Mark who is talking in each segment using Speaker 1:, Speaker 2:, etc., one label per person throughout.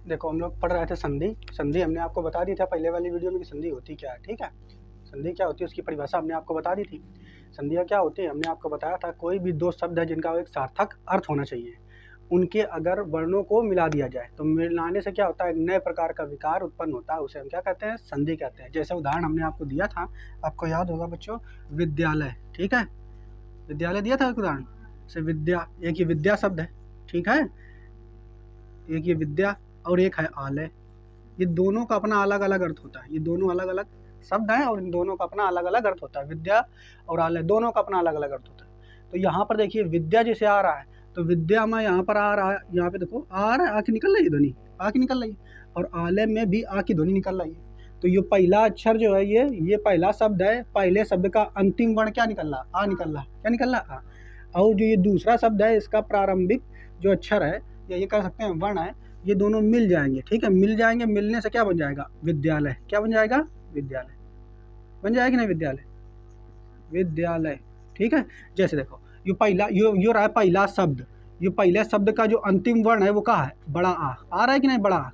Speaker 1: देखो हम लोग पढ़ रहे थे संधि। संधि हमने आपको बता दी था पहले वाली वीडियो में कि संधि होती क्या है, ठीक है। संधि क्या होती है उसकी परिभाषा हमने आपको बता दी थी। संधियाँ क्या होती है हमने आपको बताया था, कोई भी दो शब्द है जिनका एक सार्थक अर्थ होना चाहिए, उनके अगर वर्णों को मिला दिया जाए तो मिलाने से क्या होता है, एक नए प्रकार का विकार उत्पन्न होता है, उसे हम क्या कहते हैं, संधि कहते हैं। जैसे उदाहरण हमने आपको दिया था, आपको याद होगा बच्चों, विद्यालय, ठीक है। विद्यालय दिया था एक उदाहरण से, विद्या, एक ये विद्या शब्द है, ठीक है, एक ये विद्या और एक है आलय। ये दोनों का अपना अलग अलग अर्थ होता है, ये दोनों अलग अलग शब्द हैं और इन दोनों का अपना अलग अलग अर्थ होता है। विद्या और आलय दोनों का अपना अलग अलग अर्थ होता है। तो यहाँ पर देखिए विद्या जैसे आ रहा है तो विद्या में यहाँ पर आ रहा है, यहाँ पे देखो आ रहा है, आँख निकल रही है, ध्वनि आँख निकल रही है, और आलय में भी आ की ध्वनि निकल रही है। तो ये पहला अक्षर जो है, ये पहला शब्द है, पहले शब्द का अंतिम वर्ण क्या निकल रहा, आ निकल रहा, क्या निकल रहा, आ। और जो ये दूसरा शब्द है इसका प्रारंभिक जो अक्षर है या ये कह सकते हैं वर्ण है, ये दोनों मिल जाएंगे, ठीक है, मिल जाएंगे, मिलने से क्या बन जाएगा, विद्यालय। क्या बन जाएगा, विद्यालय बन जाएगी ना, विद्यालय, विद्यालय, ठीक है। जैसे देखो ये पहला, यो रहा है पहला शब्द, ये पहले शब्द का जो अंतिम वर्ण है वो कहाँ है, बड़ा आ रहा है कि नहीं, बड़ा आ।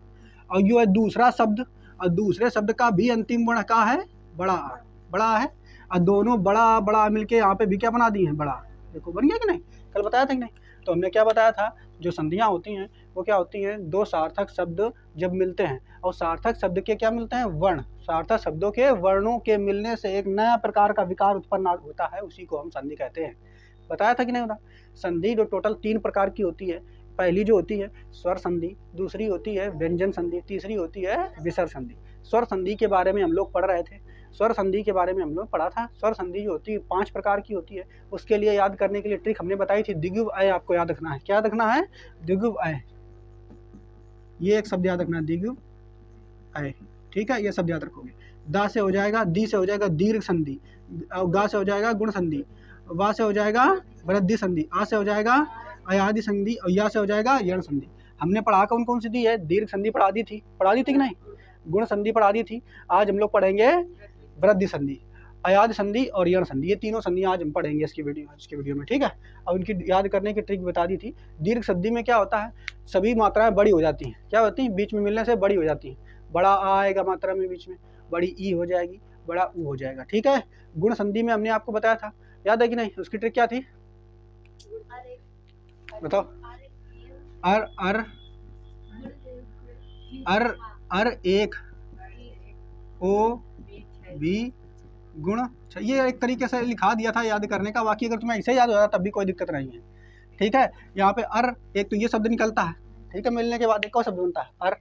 Speaker 1: और यो है दूसरा शब्द, और दूसरे शब्द का भी अंतिम वर्ण कहाँ है, बड़ा आ, बड़ा आ है। और दोनों बड़ा बड़ा मिलके यहाँ पे भी क्या बना दिए हैं, बड़ा। देखो बन गया कि नहीं, कल बताया था कि नहीं। तो हमने क्या बताया था, जो संधियाँ होती हैं वो क्या होती हैं, दो सार्थक शब्द जब मिलते हैं, और सार्थक शब्द के क्या मिलते हैं, वर्ण, सार्थक शब्दों के वर्णों के मिलने से एक नया प्रकार का विकार उत्पन्न होता है, उसी को हम संधि कहते हैं। बताया था कि नहीं होता। संधि जो टोटल 3 प्रकार की होती है, पहली जो होती है स्वर संधि, दूसरी होती है व्यंजन संधि, तीसरी होती है विसर्ग संधि। स्वर संधि के बारे में हम लोग पढ़ रहे थे, स्वर संधि के बारे में हम लोग पढ़ा था। स्वर संधि जो होती है 5 प्रकार की होती है, उसके लिए याद करने के लिए ट्रिक हमने बताई थी, द्विगु अय आपको याद रखना है। क्या रखना है, द्विगु अय, ये एक शब्द याद रखना है, द्विगु अय, ठीक है, ये शब्द याद रखोगे। दा से हो जाएगा, दी से हो जाएगा दीर्घ संधि, गा से हो जाएगा गुण संधि, वा से हो जाएगा वृद्धि संधि, आ से हो जाएगा अयादि संधि, और या से हो जाएगा यण संधि। हमने पढ़ा कौन कौन सी दी है, दीर्घ संधि पढ़ा दी थी कि नहीं, गुण संधि पढ़ा दी थी। आज हम लोग पढ़ेंगे वृद्धि संधि, अयाद संधि और यण संधि, ये तीनों संधियां आज हम पढ़ेंगे इसकी वीडियो में, ठीक है। और उनकी याद करने की ट्रिक बता दी थी। दीर्घ संधि में क्या होता है, सभी मात्राएं बड़ी हो जाती हैं, क्या होती हैं, बीच में मिलने से बड़ी हो जाती हैं। बड़ा आ आएगा मात्रा में बीच में, बड़ी ई हो जाएगी, बड़ा ऊ हो जाएगा, ठीक है। गुण संधि में हमने आपको बताया था, याद है कि नहीं, उसकी ट्रिक क्या थी, बताओ। अर अर अर अर एक ओ बी गुण, ये एक तरीके से लिखा दिया था याद करने का, बाकी अगर तुम्हें ऐसे याद हो जाता तब भी कोई दिक्कत नहीं है, ठीक है। यहाँ पे अर एक तो ये शब्द निकलता है, ठीक है, मिलने के बाद एक और शब्द बनता है अर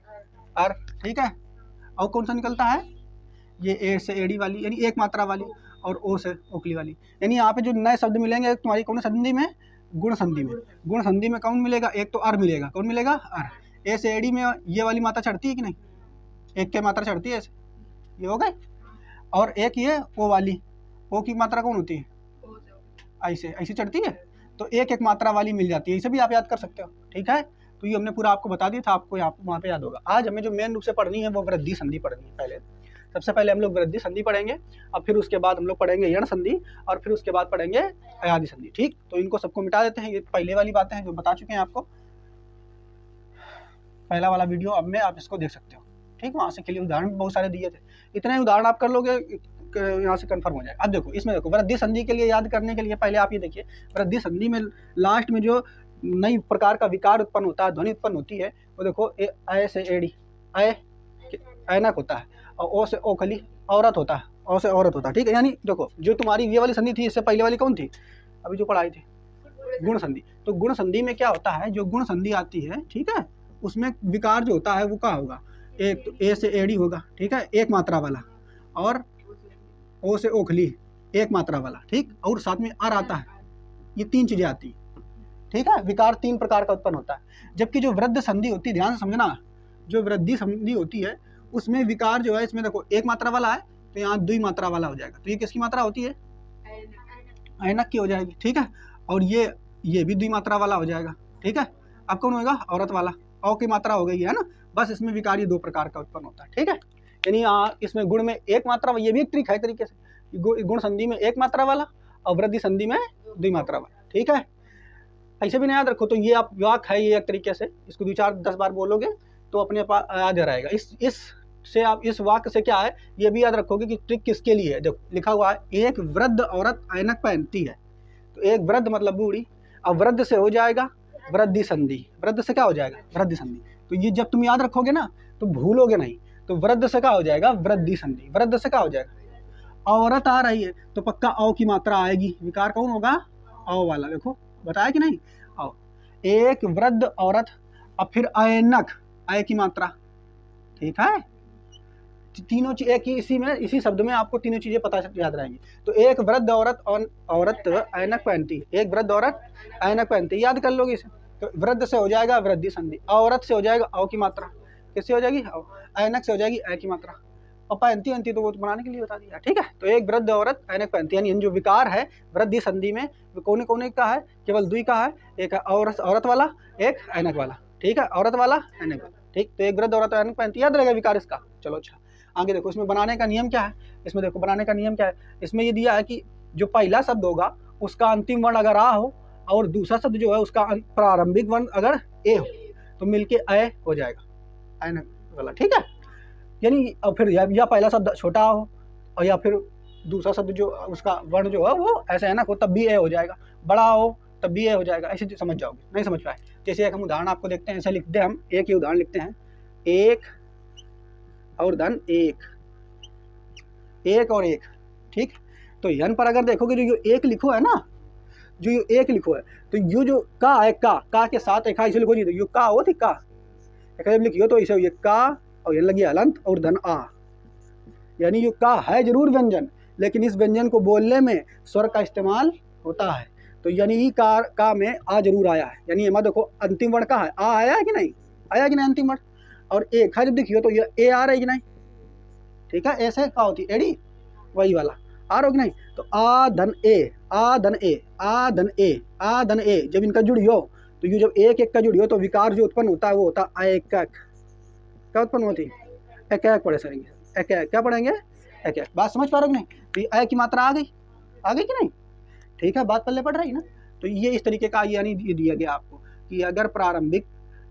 Speaker 1: अर, ठीक है। और कौन सा निकलता है, ये ए से एड़ी वाली यानी एक मात्रा वाली, और ओ से ओखली वाली, यानी यहाँ पे जो नए शब्द मिलेंगे तुम्हारी कौन संधि में, गुण संधि में। गुण संधि में कौन मिलेगा, एक तो अर मिलेगा, कौन मिलेगा, अर। ए से एड़ी में ये वाली मात्रा चढ़ती है कि नहीं, एक के मात्रा चढ़ती है ऐसे, ये हो गए। और एक ये ओ वाली, ओ की मात्रा कौन होती है, ऐसे ऐसे चढ़ती है, तो एक एक मात्रा वाली मिल जाती है, इसे भी आप याद कर सकते हो, ठीक है। तो ये हमने पूरा आपको बता दिया था, आपको यहाँ वहाँ पे याद होगा। आज हमें जो मेन रूप से पढ़नी है वो वृद्धि संधि पढ़नी है। पहले सबसे पहले हम लोग वृद्धि संधि पढ़ेंगे, और फिर उसके बाद हम लोग पढ़ेंगे यण संधि, और फिर उसके बाद पढ़ेंगे अयादि संधि, ठीक। तो इनको सबको मिटा देते हैं, ये पहले वाली बातें हैं जो बता चुके हैं आपको, पहला वाला वीडियो अब में आप इसको देख सकते हो, ठीक। वहाँ से के लिए उदाहरण बहुत सारे दिए थे, इतने उदाहरण आप कर लोगे यहाँ से कंफर्म हो जाएगा। अब देखो इसमें देखो वृद्धि संधि के लिए याद करने के लिए पहले आप ये देखिए, वृद्धि संधि में लास्ट में जो नई प्रकार का विकार उत्पन्न होता है, ध्वनि उत्पन्न होती है, वो देखो अय से एड़ी, अय ऐनक होता है, और ओ से ओखली औरत होता है, ओ से औरत होता है, ठीक है। यानी देखो जो तुम्हारी ये वाली संधि थी, इससे पहले वाली कौन थी, अभी जो पढ़ाई थी, गुण संधि। तो गुण संधि में क्या होता है, जो गुण संधि आती है, ठीक है, उसमें विकार जो होता है वो क्या होगा, एक तो ए से एड़ी होगा, ठीक है, एक मात्रा वाला, और ओ से ओखली एक मात्रा वाला, ठीक, और साथ में अर आता है, ये 3 चीजें आती है, ठीक है। विकार 3 प्रकार का उत्पन्न होता है। जबकि जो वृद्ध संधि होती है, ध्यान से समझना, जो वृद्धि संधि होती है उसमें विकार जो है, इसमें देखो एक मात्रा वाला है तो यहाँ 2 मात्रा वाला हो जाएगा, तो ये किसकी मात्रा होती है, ऐनक की हो जाएगी, ठीक है। और ये भी 2 मात्रा वाला हो जाएगा, ठीक है। अब कौन होगा, औरत वाला, औ की मात्रा हो गई है ना, बस इसमें विकार ये 2 प्रकार का उत्पन्न होता है, ठीक है। यानी इसमें गुण में एक मात्रा, ये भी एक ट्रिक है तरीके से, गुण संधि में एक मात्रा वाला और वृद्धि संधि में 2 मात्रा वाला, ठीक है। ऐसे भी नहीं याद रखो तो ये आप वाक है, ये एक तरीके से इसको 2 4 10 बार बोलोगे तो अपने पास याद रहेगा। इस से आप इस वाक्य से क्या है ये भी याद रखोगे कि ट्रिक किसके लिए है। देखो लिखा हुआ है एक वृद्ध औरत ऐनक पहनती है, तो एक वृद्ध मतलब बूढ़ी, अब वृद्ध से हो जाएगा वृद्धि संधि, वृद्ध से क्या हो जाएगा वृद्धि संधि। तो ये जब तुम याद रखोगे ना तो भूलोगे नहीं। तो वृद्ध से क्या हो जाएगा वृद्धि संधि, वृद्ध से क्या हो जाएगा औरत आ रही है तो पक्का औ की मात्रा आएगी, विकार कौन होगा औ वाला। देखो बताया कि नहीं औ, एक वृद्ध औरत, अब फिर ऐनक ऐ की मात्रा, ठीक है। तीनों चीज एक ही इसी शब्द में आपको तीनों चीजें पता याद रहेंगी। तो एक वृद्ध औरत और औरत ऐनक पहनती है, एक वृद्ध औरत ऐनक पहनती है, याद कर लोगे इसे। तो वृद्ध से हो जाएगा वृद्धि संधि, औरत से हो जाएगा औ की मात्रा, किससे हो जाएगी औ, ऐनक से हो जाएगी ऐ की मात्रा, और पहनती तो वो बनाने के लिए बता दिया, ठीक है। तो एक वृद्ध औरत ऐनक पहनती है, यानी जो विकार है वृद्धि संधि में कोने कोने का है, केवल दुई का है, एक औरत वाला एक ऐनक वाला, ठीक है, औरत वाला ऐनक वाला, ठीक। तो एक वृद्ध औरत ऐनक पहनती है, याद रहेगा विकार इसका। चलो अच्छा आगे देखो इसमें बनाने का नियम क्या है। इसमें देखो बनाने का नियम क्या है, इसमें ये दिया है कि जो पहला शब्द होगा उसका अंतिम वर्ण अगर आ हो और दूसरा शब्द जो है उसका प्रारंभिक वर्ण अगर ए हो तो मिलके अ हो जाएगा ऐनक वाला, ठीक है। यानी और फिर या पहला शब्द छोटा हो और या फिर दूसरा शब्द जो उसका वर्ण जो है वो ऐसे ऐनक हो तब भी ए हो जाएगा, बड़ा हो तब भी ए हो जाएगा, ऐसे समझ जाओगे। नहीं समझ पाए जैसे एक हम उदाहरण आपको देखते हैं, ऐसे लिखते हैं हम, एक ही उदाहरण लिखते हैं, एक और धन एक, एक और एक, ठीक। तो यन पर अगर देखोगे जो एक लिखो है ना, जो एक लिखो है तो यू जो का है का के साथ एक इसे लिखो जी, तो यू का हो थी का जब लिखियो तो इसे ये का और ये लगी हलंत और धन आ, यानी यू का है जरूर व्यंजन लेकिन इस व्यंजन को बोलने में स्वर का इस्तेमाल होता है। तो यानी ई का में आ जरूर आया है, यानी ये देखो अंतिम वर्ण का है, आ आया है कि नहीं, आया कि नहीं अंतिम वर्ण, और एक है जब देखियो तो ये ए आ रहा है कि नहीं, ठीक है। ऐसे क्या होती है एडी वही वाला आ रहा हो कि नहीं। तो आ धन ए आ धन ए आ धन ए आ धन ए, जब इनका जुड़ियो तो ये जब एक एक का जुड़ियो तो विकार जो उत्पन्न होता है वो होता है एक, क्या उत्पन्न होती है एक एक पढ़े सरेंगे, एक एक क्या पढ़ेंगे एक एक। बात समझ पा रहे हो कि नहीं, तो ए की मात्रा आ गई कि नहीं, ठीक है, बात पल्ले पड़ रही ना। तो ये इस तरीके का यानी ये दिया गया आपको कि अगर प्रारंभिक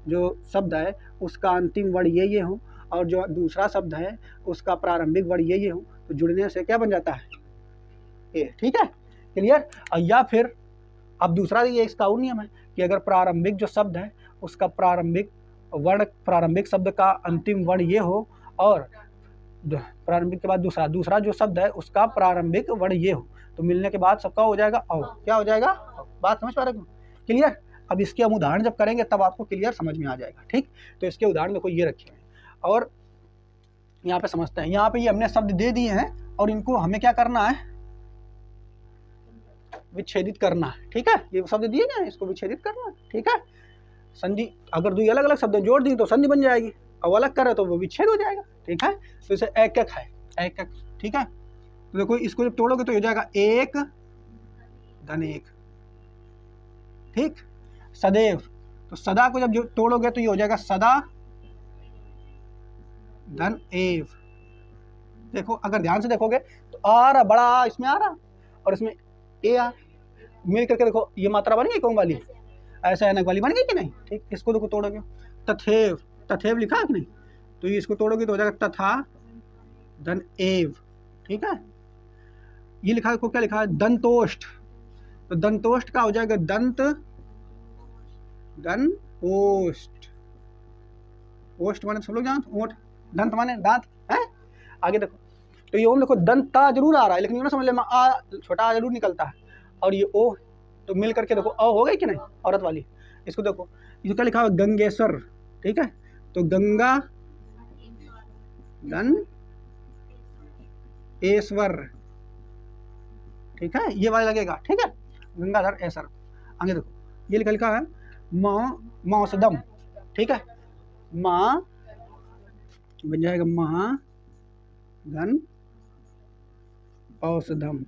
Speaker 1: जो शब्द है उसका अंतिम वर्ण ये हो और जो दूसरा शब्द है उसका प्रारंभिक वर्ण ये हो तो जुड़ने से क्या बन जाता है ए, ठीक है, क्लियर। या फिर अब दूसरा ये इसका और नियम है कि अगर प्रारंभिक जो शब्द है उसका प्रारंभिक वर्ण, प्रारंभिक शब्द का अंतिम वर्ण ये हो और प्रारंभिक के बाद दूसरा जो शब्द है उसका प्रारंभिक वर्ण ये हो तो मिलने के बाद सबका हो जाएगा औ, क्या हो जाएगा, बात समझ पा रहे हो, क्लियर। अब इसके हम उदाहरण जब करेंगे तब आपको क्लियर समझ में आ जाएगा, ठीक। तो इसके उदाहरण देखो ये रखे हैं और यहाँ पे समझते हैं। यहाँ पे ये हमने शब्द दे दिए हैं और इनको हमें क्या करना है, विच्छेदित करना है, ठीक है। ये शब्द दिए गए हैं इसको विच्छेदित करना है, ठीक है। संधि अगर दो अलग अलग शब्द जोड़ दी तो संधि बन जाएगी और अलग करे तो वो विच्छेद हो जाएगा, ठीक है। तो इसे एक एक है एक एक, ठीक है। तो देखो इसको जब तोड़ोगे तो हो जाएगा एक धन एक, ठीक। सदैव, तो सदा को जब तोड़ोगे तो ये हो जाएगा सदा धन एव। देखो अगर ध्यान से देखोगे तो आ रहा बड़ा इसमें आ रहा और इसमें ए आ, मिल करके देखो ये मात्रा बन गई कौन वाली, ऐसा ऐनक वाली बन गई कि नहीं, ठीक। इसको देखो तोड़ोगे तथेव, तथेव लिखा है कि नहीं, तो ये इसको तोड़ोगे तो हो जाएगा तथा धन एव, ठीक है। ये लिखा है को क्या लिखा है दंतोष्ठ, तो दंतोष्ठ का हो जाएगा दंत धन ओष्ठ, ओष्ठ माने सब लोग जानते ओठ, दंत माने दांत है। आगे देखो तो ये ओम देखो दंता जरूर आ रहा है लेकिन ये ना समझ ले आ छोटा आ जरूर निकलता है और ये ओ तो मिल करके देखो अ हो गई कि नहीं औरत वाली। इसको देखो ये क्या लिखा है गंगेश्वर, ठीक है। तो गंगा धन एश्वर, ठीक है, ये वाला लगेगा, ठीक है, गंगाधर ऐसर। आगे देखो ये लिखा है मौसदम, ठीक है, माँ बन जाएगा महा धन औषधम,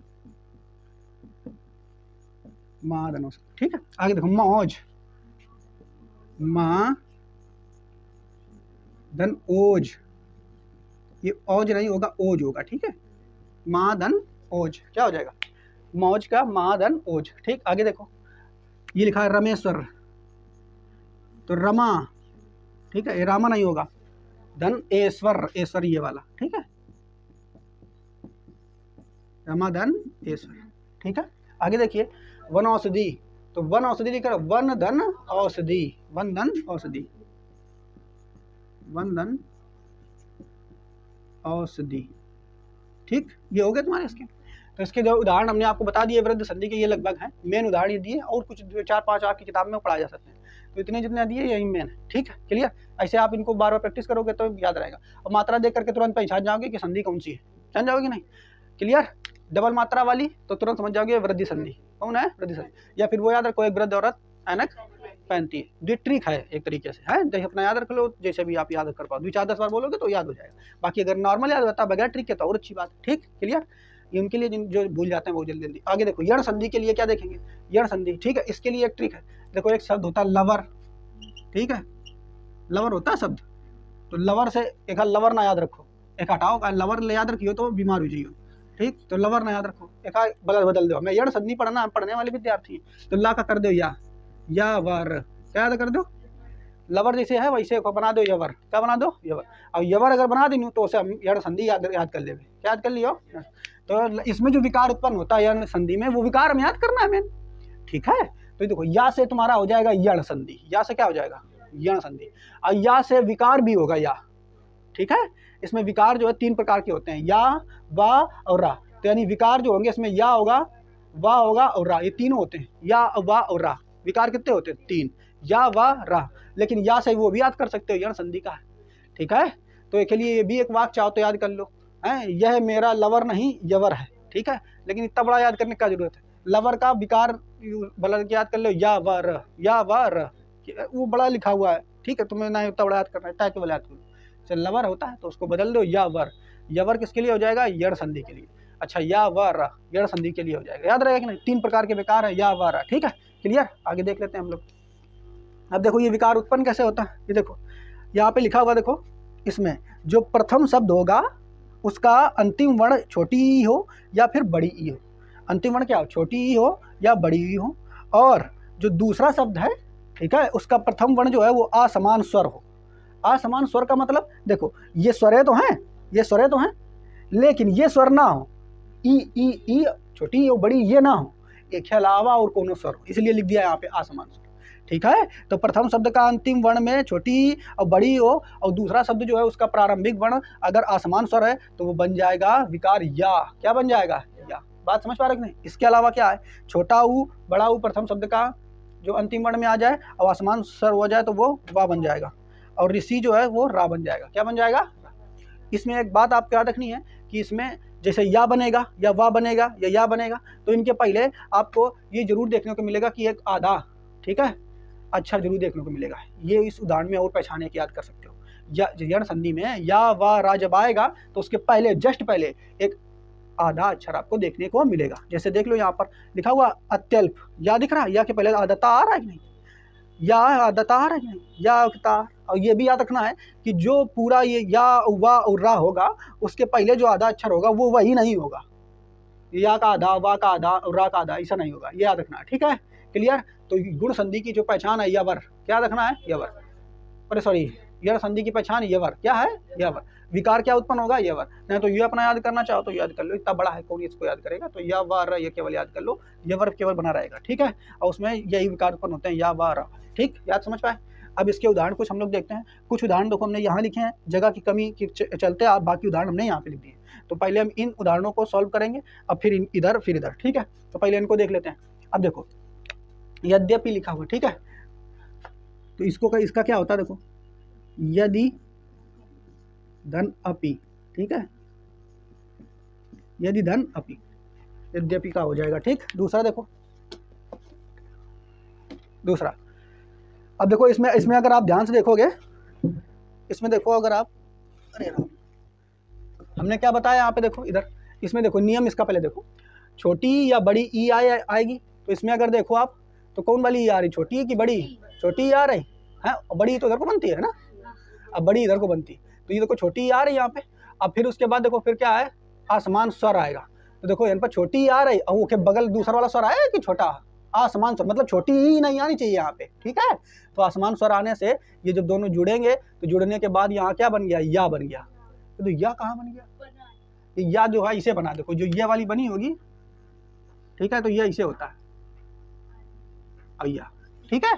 Speaker 1: महाधन औषध, ठीक है। आगे देखो मौज, माँ धन ओज, ये औज नहीं होगा ओज होगा, ठीक है, माँ धन ओज क्या हो जाएगा मौज का माँ धन ओज, ठीक। आगे देखो ये लिखा है रमेश्वर, तो रमा ठीक है, ये रामा नहीं होगा, धन ऐश्वर, ऐश्वर ये वाला, ठीक है, रमा धन ऐश्वर, ठीक है। आगे देखिए वन औषधि, तो वन औषधि लिखकर वन धन औषधि, वन धन औषधि, वन धन औषधि, ठीक, ये हो गए तुम्हारे इसके। तो इसके जो उदाहरण हमने आपको बता दिए वृद्ध संधि के, ये लगभग हैं, मेन उदाहरण ये दिए, और कुछ 4-5 आपकी किताब में पढ़ाए जा सकते हैं, तो इतने जितने दिए यही मेन है, ठीक है, क्लियर। ऐसे आप इनको बार बार प्रैक्टिस करोगे तो याद रहेगा, और मात्रा देख करके तुरंत पहचान जाओगे कि संधि कौन सी है, जान जाओगे नहीं, क्लियर। डबल मात्रा वाली तो तुरंत समझ जाओगे वृद्धि संधि कौन है, वृद्धि संधि। या फिर वो याद रखो, एक वृद्ध औरत ऐनक पहनती है, ये ट्रिक है एक तरीके से, है, जैसे अपना याद रख लो, जैसे भी आप याद कर पाओ, 2-4-10 बार बोलोगे तो याद हो जाएगा। बाकी अगर नॉर्मल याद होता है बगैर ट्रिक के तो और अच्छी बात, ठीक, क्लियर। ये उनके लिए जो भूल जाते हैं वो जल्दी जल्दी। आगे देखो यण संधि के लिए क्या देखेंगे, यण संधि, ठीक है, इसके लिए एक ट्रिक है। देखो एक शब्द होता है लवर, ठीक है, लवर होता है शब्द, तो लवर से एक लवर ना याद रखो, एक हटाओ, लवर ले याद रखियो तो बीमार हो जाइयो, ठीक, तो लवर ना याद रखो, एक बदल दो। मैं यण संधि पढ़ने वाले विद्यार्थी हैं, तो ला का कर दो या वर, क्या याद कर दो, लवर जैसे है वैसे बना दो यवर, क्या बना दो यवर। अब यवर अगर बना दी तो उसे हम यण संधि याद कर ले, क्या याद कर लियो। तो इसमें जो विकार उत्पन्न होता है यण संधि में, वो विकार हमें याद करना है मेन, ठीक है। तो देखो या से तुम्हारा हो जाएगा यण संधि, या से क्या हो जाएगा, यण संधि, और या से विकार भी होगा या, ठीक है। इसमें विकार जो है 3 प्रकार के होते हैं, या, वा और रा, तो यानी विकार जो होंगे इसमें या होगा, वा होगा और रा, ये तीनों होते हैं, या, वा और रा। विकार कितने होते हैं, 3, या, वा, रा, लेकिन या से वो भी याद कर सकते हो, यण संधि का है, ठीक है। तो इसके लिए ये भी एक वाक्य चाहो तो याद कर लो, है, यह मेरा लवर नहीं यवर है, ठीक है, लेकिन इतना बड़ा याद करने की जरूरत है। लवर का विकार बदल के याद कर लो, या व र, या व र, वो बड़ा लिखा हुआ है, ठीक है, तुम्हें ना इतना बड़ा याद करना है, टाइप वाला याद कर लो। चल लवर होता है तो उसको बदल दो या वर, यवर किसके लिए हो जाएगा, यण संधि के लिए। अच्छा या व र यण संधि के लिए हो जाएगा, याद रहेगा कि नहीं, 3 प्रकार के विकार है, या व र, ठीक है, क्लियर। आगे देख लेते हैं हम लोग। अब देखो ये विकार उत्पन्न कैसे होता है, ये देखो यहाँ पे लिखा हुआ, देखो इसमें जो प्रथम शब्द होगा उसका अंतिम वर्ण छोटी ई हो या फिर बड़ी ई हो। अंतिम वर्ण क्या हो, छोटी ई हो या बड़ी ई हो, और जो दूसरा शब्द है, ठीक है, उसका प्रथम वर्ण जो है वो असमान स्वर हो। असमान स्वर का मतलब देखो ये स्वरें तो हैं, ये स्वरें तो हैं, लेकिन ये स्वर ना हो, ई ई ई छोटी हो बड़ी ये ना हो, एक के अलावा और कोनो स्वर हो, इसलिए लिख दिया यहाँ पे असमान स्वर, ठीक है। तो प्रथम शब्द का अंतिम वर्ण में छोटी और बड़ी हो, और दूसरा शब्द जो है उसका प्रारंभिक वर्ण अगर असमान स्वर है तो वो बन जाएगा विकार या, क्या बन जाएगा, या। बात समझ पा रहे नहीं। इसके अलावा क्या है, छोटा ऊ बड़ा ऊ प्रथम शब्द का जो अंतिम वर्ण में आ जाए और असमान स्वर हो जाए तो वो वा बन जाएगा, और ऋषि जो है वो रा बन जाएगा, क्या बन जाएगा। इसमें एक बात आपको याद रखनी है कि इसमें जैसे या बनेगा या वा बनेगा या बनेगा, तो इनके पहले आपको ये जरूर देखने को मिलेगा कि एक आधा, ठीक है, अच्छा जरूर देखने को मिलेगा। ये इस उदाहरण में और पहचाने की याद कर सकते हो। या यण संधि में या वा रा जब आएगा तो उसके पहले जस्ट पहले एक आधा अक्षर आपको देखने को मिलेगा। जैसे देख लो यहाँ पर लिखा हुआ अत्यल्प, या दिख रहा है, या के पहले आदता आ रहा है कि नहीं, या आदता आ रहा है कि नहीं, या। और ये भी याद रखना है कि जो पूरा ये या वा और रा होगा उसके पहले जो आधा अक्षर होगा वो वही नहीं होगा, या का आधा, वा का आधा और रा का आधा, ऐसा नहीं होगा, ये याद रखना है, ठीक है, क्लियर। तो गुण संधि की जो पहचान है यवर, क्या रखना है, यवर, अरे सॉरी यण संधि की पहचान यवर क्या है, यवर। विकार क्या उत्पन्न होगा, यवर। नहीं तो ये अपना याद करना चाहो तो याद कर लो, इतना बड़ा है कौन इसको याद करेगा, तो या वर ये केवल याद कर लो, यवर केवल बना रहेगा, ठीक है, और उसमें यही विकार उत्पन्न होते हैं, या वर, ठीक, याद समझ पाए। अब इसके उदाहरण कुछ हम लोग देखते हैं। कुछ उदाहरण देखो हमने यहाँ लिखे हैं, जगह की कमी के चलते आप बाकी उदाहरण हमने यहाँ पे लिख दिए। तो पहले हम इन उदाहरणों को सॉल्व करेंगे, अब फिर इधर फिर इधर, ठीक है। तो पहले इनको देख लेते हैं। अब देखो यद्यपि लिखा हुआ, ठीक है, तो इसको इसका क्या होता है, देखो यदि धन अपि, ठीक है, यदि धन अपि, यद्यपि का हो जाएगा, ठीक। दूसरा देखो, दूसरा अब देखो इसमें अगर आप ध्यान से देखोगे, इसमें देखो अगर आप, अरे हमने क्या बताया यहाँ पे, देखो इधर इसमें देखो नियम, इसका पहले देखो छोटी या बड़ी ई आएगी, तो इसमें अगर देखो आप तो कौन वाली ई आ रही, छोटी है कि बड़ी, छोटी ई आ रही है, बड़ी तो इधर को बनती है ना, अब बड़ी इधर को बनती, तो ये देखो छोटी ई आ रही यहाँ पे। अब फिर उसके बाद देखो फिर क्या है, आसमान स्वर आएगा, तो देखो यहाँ पर छोटी ई आ रही और वो के बगल दूसरा वाला स्वर आया कि छोटा, आसमान स्वर, मतलब छोटी ही नहीं आनी चाहिए यहाँ पे, ठीक है। तो आसमान स्वर आने से ये जब दोनों जुड़ेंगे तो जुड़ने के बाद यहाँ क्या बन गया, या बन गया। तो या कहाँ बन गया, या जो है इसे बना, देखो जो ये वाली बनी होगी, ठीक है, तो ये इसे होता है अय्या, ठीक है।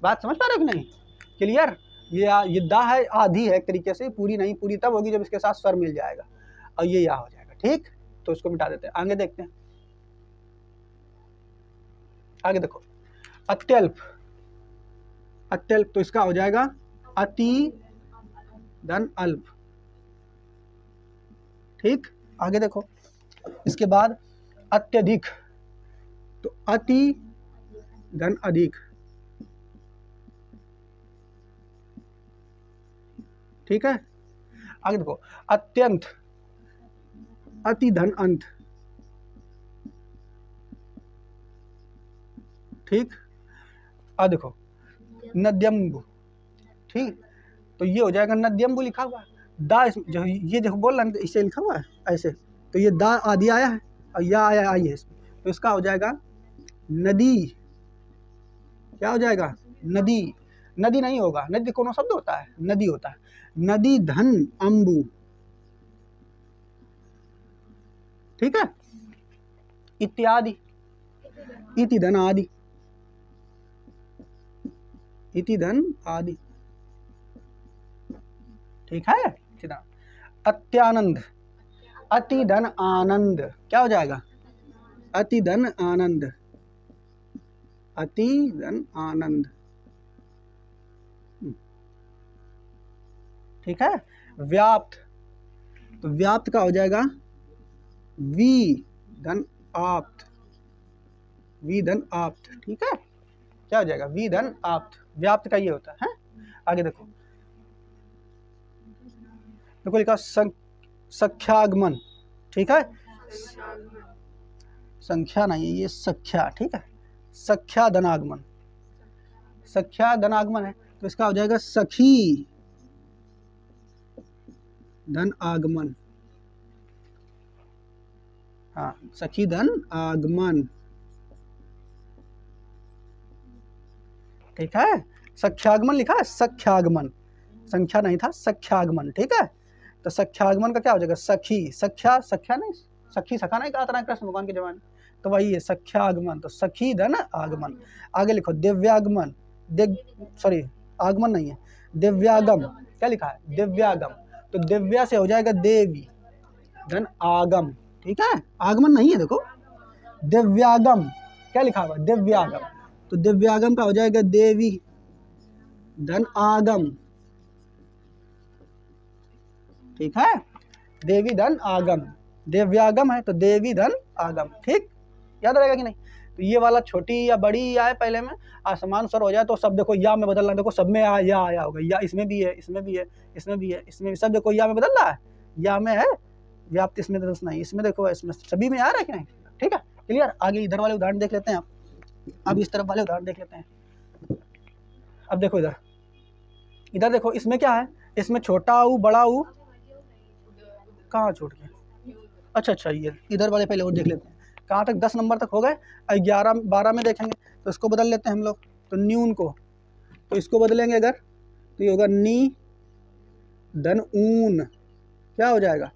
Speaker 1: बात समझ पा रहे हो कि नहीं, क्लियर। ये दा है, आधी है एक तरीके से, पूरी नहीं, पूरी तब होगी जब इसके साथ स्वर मिल जाएगा और ये या हो जाएगा, ठीक। तो इसको मिटा देते हैं, आगे देखते हैं। आगे देखो, अत्यल्प, अत्यल्प तो इसका हो जाएगा अति धन अल्प, ठीक। आगे देखो, इसके बाद अत्यधिक, तो अति धन अधिक, ठीक है। आगे देखो, अत्यंत, अति धन अंत, ठीक। अब देखो नद्यम्बु, ठीक, तो ये हो जाएगा नद्यम्बु लिखा हुआ है, दा जो ये देखो बोल रहा है इसे लिखा हुआ है ऐसे, तो ये दा आदि आया है और या आया आई है इसमें, तो इसका हो जाएगा नदी, क्या हो जाएगा, नदी। नदी नहीं होगा, नदी कौन शब्द होता है, नदी होता है, नदी धन अम्बु, ठीक है। इत्यादि, इति धन आदि, इति धन आदि, ठीक है। अत्यानंद, अति धन आनंद, क्या हो जाएगा, अति धन आनंद, अति धन आनंद, ठीक है। व्याप्त, तो व्याप्त का हो जाएगा वी धन आप्त, वी धन आप्त, ठीक है। क्या हो जाएगा, वी धन आप्त, व्याप्त का ये होता है। आगे देखो, देखो लिखा सख्यागमन, ठीक है, संख्या नहीं है ये सख्या, ठीक है, सख्या धनागमन, सख्या धनागमन है, तो इसका हो जाएगा सखी धन आगमन, हाँ, सखी धन आगमन, ठीक है। सख्यागमन लिखा है, सख्यागमन, संख्या नहीं था, सख्यागमन, ठीक है। तो सख्यागमन का क्या हो जाएगा, सखी, सख्या, सख्या नहीं, सखी सखा नहीं कहा था कृष्ण भगवान के जमाने, तो वही है सख्यागमन, तो सखी धन आगमन। आगे लिखो दिव्यागमन, सॉरी आगमन नहीं है, दिव्यागम, क्या लिखा है, दिव्यागम, तो दिव्या से हो जाएगा देवी धन आगम, ठीक है, आगमन नहीं है, देखो दिव्यागम, क्या लिखा हुआ, दिव्यागम, तो दिव्यागम का हो जाएगा देवी धन आगम, ठीक है, देवी धन आगम, दिव्यागम है तो देवी धन आगम, ठीक, याद रहेगा कि नहीं। तो ये वाला छोटी या बड़ी या है, पहले में आसमान स्वर हो जाए तो सब देखो या में बदलना, देखो सब में या आया होगा, या इसमें भी है, इसमें भी है, इसमें भी है, इसमें भी, सब देखो या में बदल रहा है, या में है व्याप्त, इसमें दस नहीं, इसमें देखो, इसमें सभी में आ रहा है कि नहीं, ठीक है, क्लियर। आगे इधर वाले उदाहरण देख लेते हैं, अब इस तरफ वाले उदाहरण देख लेते हैं। अब देखो इधर, इधर देखो, इसमें क्या है, इसमें छोटा ऊ बड़ा ऊ, कहाँ छूट गया, अच्छा ये इधर वाले पहले और देख लेते हैं, कहाँ तक 10 नंबर तक हो गए, 11 12 में देखेंगे, तो इसको बदल लेते हैं हम लोग, तो न्यून को, तो इसको बदलेंगे अगर, तो ये होगा नी धन ऊन, क्या हो जाएगा,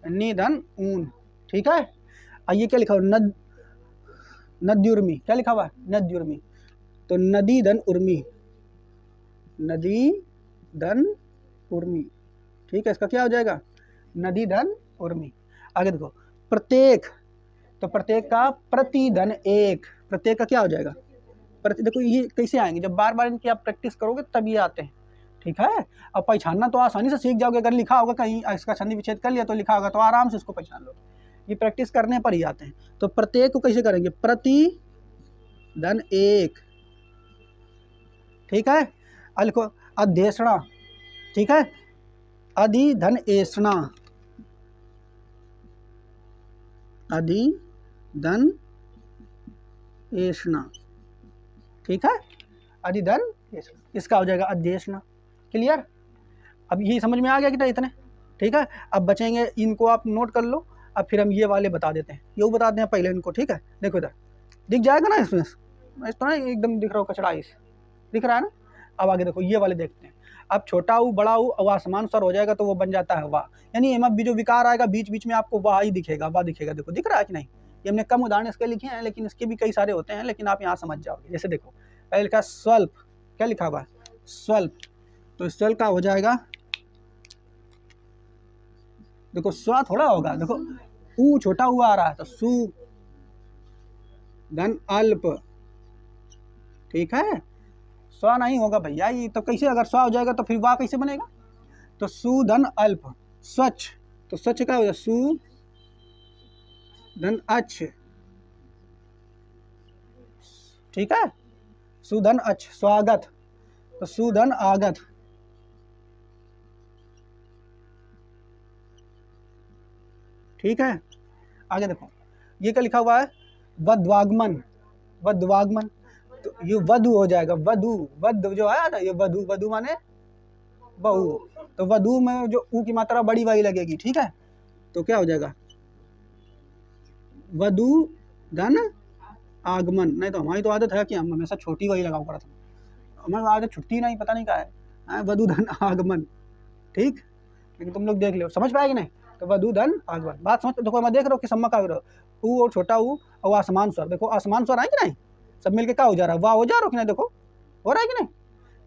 Speaker 1: नी धन ऊन, ठीक है। ये क्या लिखा हुआ, नद्युर्मी, क्या लिखा हुआ है, नद्युर्मी, तो नदी धन उर्मी, नदी धन उर्मी, ठीक है, इसका क्या हो जाएगा, नदी धन उर्मी। आगे देखो प्रत्येक, तो प्रत्येक का प्रति धन एक, प्रत्येक का क्या हो जाएगा, प्रति, देखो ये कैसे आएंगे, जब बार बार इनकी आप प्रैक्टिस करोगे तब ये आते हैं, ठीक है। अब पहचानना तो आसानी से सीख जाओगे, अगर लिखा होगा कहीं, इसका संधि विच्छेद कर लिया तो लिखा होगा तो आराम से इसको पहचान लो, ये प्रैक्टिस करने पर ही आते हैं। तो प्रत्येक को कैसे करेंगे, प्रति धन एक, ठीक है। अब लिखो अध्येषणा, ठीक है, अधि धन एषणा, अधि धन एषणा, ठीक है, अधि धन एषणा, इसका हो जाएगा अध्येषणा, क्लियर। अब ये समझ में आ गया कि नहीं इतने, ठीक है। अब बचेंगे, इनको आप नोट कर लो, अब फिर हम ये वाले बता देते हैं, ये बता दें पहले इनको, ठीक है। देखो इधर दिख जाएगा ना, इसमें इस तरह एकदम दिख रहा हो कचड़ा इस दिख रहा है ना। अब आगे देखो ये वाले देखते हैं। अब छोटा ऊ बड़ा ऊ और आसमान स्वर हो जाएगा तो वो बन जाता है वाह, यानी एम भी जो विकार आएगा बीच बीच में आपको वाह ही दिखेगा, वाह दिखेगा। देखो दिख रहा है कि नहीं, ये हमने कम उदाहरण इसके लिखे हैं लेकिन इसके भी कई सारे होते हैं, लेकिन आप यहाँ समझ जाओगे। जैसे देखो पहले लिखा स्वल्प, क्या लिखा हुआ है स्वल्प, तो स्वल का हो जाएगा देखो स्व थोड़ा होगा, देखो ऊ छोटा हुआ आ रहा है तो सु धन अल्प, ठीक है। स्व नहीं होगा भैया ये, तो कैसे अगर स्व हो जाएगा तो फिर वाह कैसे बनेगा, तो सु धन अल्प स्वच्छ, तो स्वच्छ क्या हो जाएगा सु धन अच्छ, ठीक है। सुधन अच्छ स्वागत, तो सुधन आगत, ठीक है। आगे देखो ये क्या लिखा हुआ है वध्वागमन, वध्वागमन, तो ये वधु हो जाएगा वधु, वध जो आया था ये वधु, वधु माने बहू, तो वधु में जो ऊ की मात्रा बड़ी वाली लगेगी, ठीक है। तो क्या हो जाएगा वधु धन आगमन, नहीं तो हमारी तो आदत है कि हम हमेशा छोटी वाली लगाओ पड़ा था, हमारी आदत छुट्टी नहीं पता नहीं क्या है वधु धन आगमन, ठीक। लेकिन तुम लोग देख लो समझ पाएगी नहीं, तो वधु धन आगमन बात समझ। देखो मैं देख रहा हूँ कि सम्मा का ऊ और छोटा ऊ और आसमान स्वर, देखो आसमान स्वर है कि नहीं, सब मिलके क्या हो जा रहा है वाह हो जा रहा हो कि नहीं, देखो हो रहा है कि नहीं।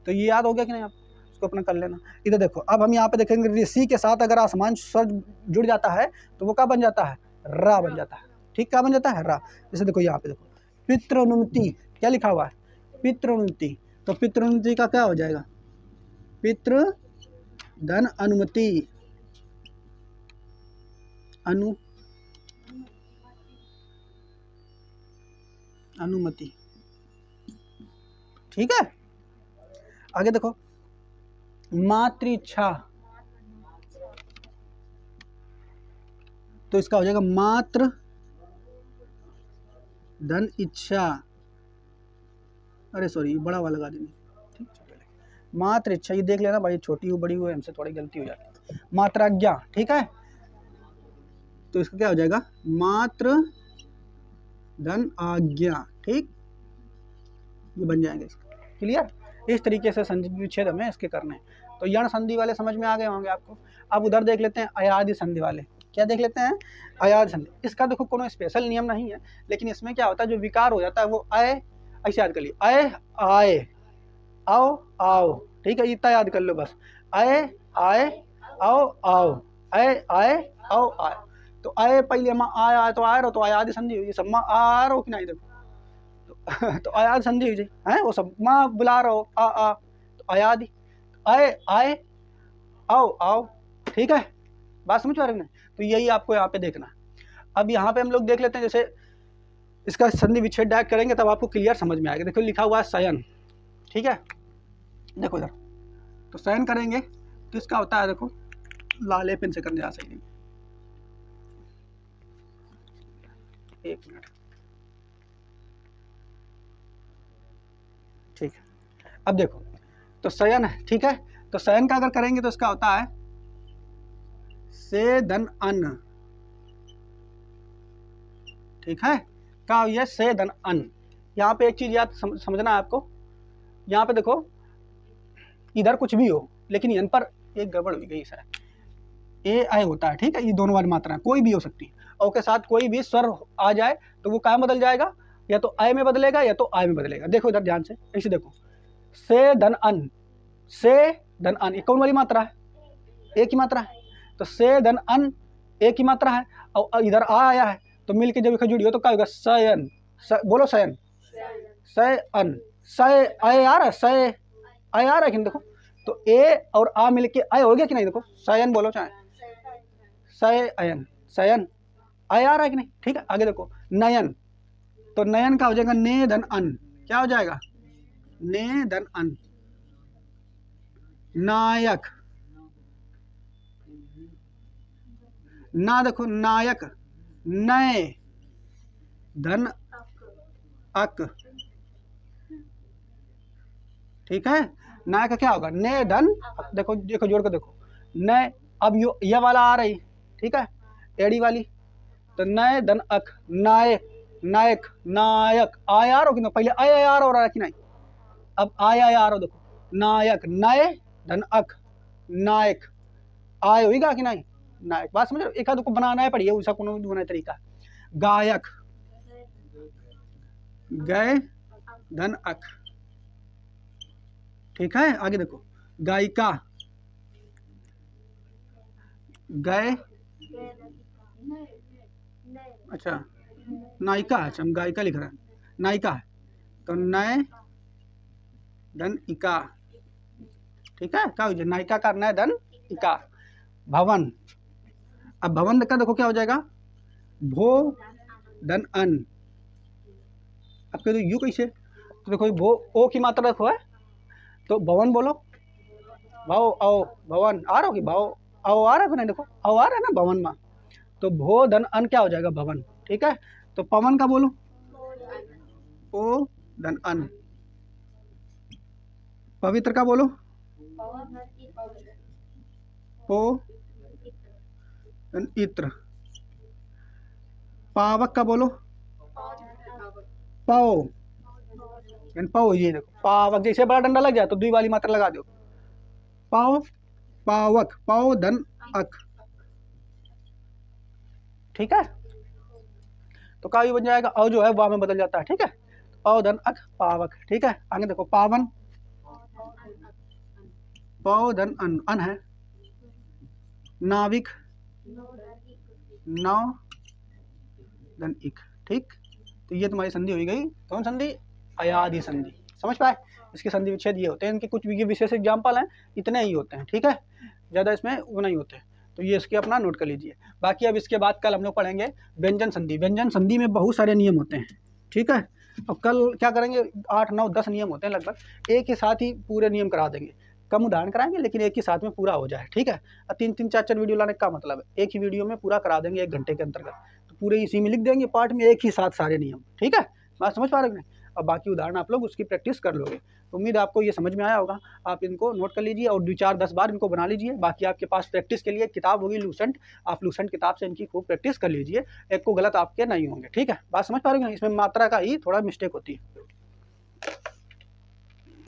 Speaker 1: तो ये याद हो गया कि नहीं, आप उसको अपना कर लेना। इधर देखो अब हम यहाँ पे देखेंगे ऋषि के साथ अगर आसमान स्वर जुड़ जाता है तो वो क्या बन जाता है रा बन जाता है, ठीक, क्या बन जाता है रा। जैसे देखो यहाँ पे देखो पितृनुमति, क्या लिखा हुआ है पितृनुमति, तो पितृनुमति का क्या हो जाएगा पितृ धन अनुमति, अनुमति, ठीक है। आगे देखो मातृइच्छा, तो इसका हो जाएगा मात्र धन इच्छा, अरे सॉरी बड़ा वाला लगा देंगे, ठीक मात्र इच्छा, ये देख लेना भाई छोटी हो बड़ी हो हमसे थोड़ी गलती हो जाती है। मात्राज्ञा, ठीक है, तो इसका क्या हो जाएगा मात्र धन आज्ञा, ठीक, ये बन जाएंगे इसका, क्लियर। इस तरीके से संधि विच्छेद हमें इसके करने हैं। तो यण संधि वाले समझ में आ गए होंगे आपको। अब उधर देख लेते हैं अयादि संधि वाले, क्या देख लेते हैं अयादि संधि। इसका देखो कोनो स्पेशल नियम नहीं है, लेकिन इसमें क्या होता है जो विकार हो जाता है वो अय, ऐसे याद कर लिया अय आए आओ आओ, ठीक है, इतना याद कर लो बस, अय आए आओ आओ, अय आए आओ आए। तो अय पहले हम आया तो आए रहो तो अयादि संधि हुई, सब आ रहो कि नहीं देखो तो अयादि संधि हुई है, वो सब माँ बुला रहो आ, तो अयादि, आए आए आओ आओ, ठीक है, बात समझ पा रहे हैं। तो यही आपको यहाँ पे देखना है। अब यहाँ पे हम लोग देख लेते हैं, जैसे इसका संधि विच्छेद डायरेक्ट करेंगे तब आपको क्लियर समझ में आएगा। देखो लिखा हुआ है शयन, ठीक है, देखो इधर, तो शयन करेंगे तो इसका होता है देखो लाले पेन से करने जा सकेंगे, एक मिनट, ठीक है। अब देखो तो शयन है, ठीक है, तो शयन का अगर करेंगे तो इसका होता है से धन अन्न, ठीक है, क्या ये से धन अन्न। यहाँ पे एक चीज याद समझना है आपको, यहाँ पे देखो इधर कुछ भी हो लेकिन यहाँ पर एक गड़बड़ हो गई है, ए आई होता है, ठीक है, ये दोनों वाली मात्रा कोई भी हो सकती है, और के साथ कोई भी स्वर आ जाए तो वो क्या बदल जाएगा, या तो आय में बदलेगा या तो आय में बदलेगा। देखो इधर ध्यान से ऐसे देखो, से धन अन्न, से धन अन्न, ये कौन वाली मात्रा है, एक ही मात्रा है, तो से धन अन्न एक ही मात्रा है, और इधर आ आया है तो मिल के जब जुड़ी हो तो क्या होगा शयन, बोलो शयन, शयन, सय अय आ रहा है, सय अय आ रहा है कि देखो, तो ए और आ मिल के अय हो गया कि नहीं, देखो शयन बोलो चाहे सय अयन, शयन अय आ रहा है कि नहीं, ठीक है। आगे देखो नयन, तो नयन का हो जाएगा ने धन अन्न, क्या हो जाएगा ने धन अन्न। नायक, ना देखो नायक, नए धन अक, ठीक है, नायक का क्या होगा ने धन, देखो देखो जोड़ कर देखो नए, अब ये वाला आ रही, ठीक है, एड़ी वाली, तो नए धन अक नायक, नायक, नायक आय आर हो कि ना, पहले आय आर हो रहा है कि नहीं, अब आय आर हो, देखो नायक, नय धन अक, नायक आय होगा कि नहीं, नायक। बात समझ रहे हो, एक आध को बनाना है पढ़िए, उसका कोनो दूसरा तरीका। गायक, गय धन अक, ठीक है। आगे देखो, गायिका, गय, अच्छा नायिका, अच्छा हम गायिका लिख रहे हैं, नायिका है तो नय धन इका, ठीक है। क्या हो जाए, नायिका का नय धन इका। भवन, अब भवन का देखो क्या हो जाएगा, भो धन अन, अब कह दो यू कैसे, तो देखो भो ओ की मात्रा रखो है, तो भवन बोलो, भाव आओ, भवन आ रहा होगी, भाव आओ आ रहा है, नहीं देखो आओ आ रहा है ना भवन में, तो भो धन अन क्या हो जाएगा, भवन, ठीक है। तो पवन का बोलो, ओ धन अन। पवित्र का बोलो, पो धन इत्र। पावक का बोलो, पाओ, पाओ, ये देखो पावक, जैसे बड़ा डंडा लग जाए तो दुई वाली मात्रा लगा दो, पाओ, पावक, पाओ धन अक, ठीक है। तो का बन जाएगा, और जो है वाह में बदल जाता है, ठीक है। पाओ धन अक पावक, ठीक है। आगे देखो, पावन, पाओ धन अन, अन है। नाविक, नौ धन इक, ठीक। तो ये तुम्हारी संधि हो गई, कौन संधि, अयाधि संधि, समझ पाए। इसके संधि विच्छेद ये होते हैं, इनके कुछ ये विशेष एग्जाम्पल हैं, इतने ही होते हैं, ठीक है, ज़्यादा इसमें वो नहीं होते। तो ये इसके अपना नोट कर लीजिए। बाकी अब इसके बाद कल हम लोग पढ़ेंगे व्यंजन संधि। व्यंजन संधि में बहुत सारे नियम होते हैं, ठीक है। और कल क्या करेंगे, 8, 9, 10 नियम होते हैं लगभग, एक के साथ ही पूरे नियम करा देंगे, कम उदाहरण कराएंगे लेकिन एक ही साथ में पूरा हो जाए, ठीक है। 3-3, 4-4 वीडियो लाने का मतलब है, एक ही वीडियो में पूरा करा देंगे 1 घंटे के अंतर्गत, तो पूरे इसी में लिख देंगे पार्ट में, एक ही साथ सारे नियम, ठीक है। बात समझ पा रहे हैं। और बाकी उदाहरण आप लोग उसकी प्रैक्टिस कर लोगे। तो उम्मीद है आपको ये समझ में आया होगा। आप इनको नोट कर लीजिए और 2-4-10 बार इनको बना लीजिए। बाकी आपके पास प्रैक्टिस के लिए किताब होगी लूसेंट, आप लूसेंट किताब से इनकी खूब प्रैक्टिस कर लीजिए, एक को गलत आपके नहीं होंगे, ठीक है। बात समझ पा रहे हैं, इसमें मात्रा का ही थोड़ा मिस्टेक होती है।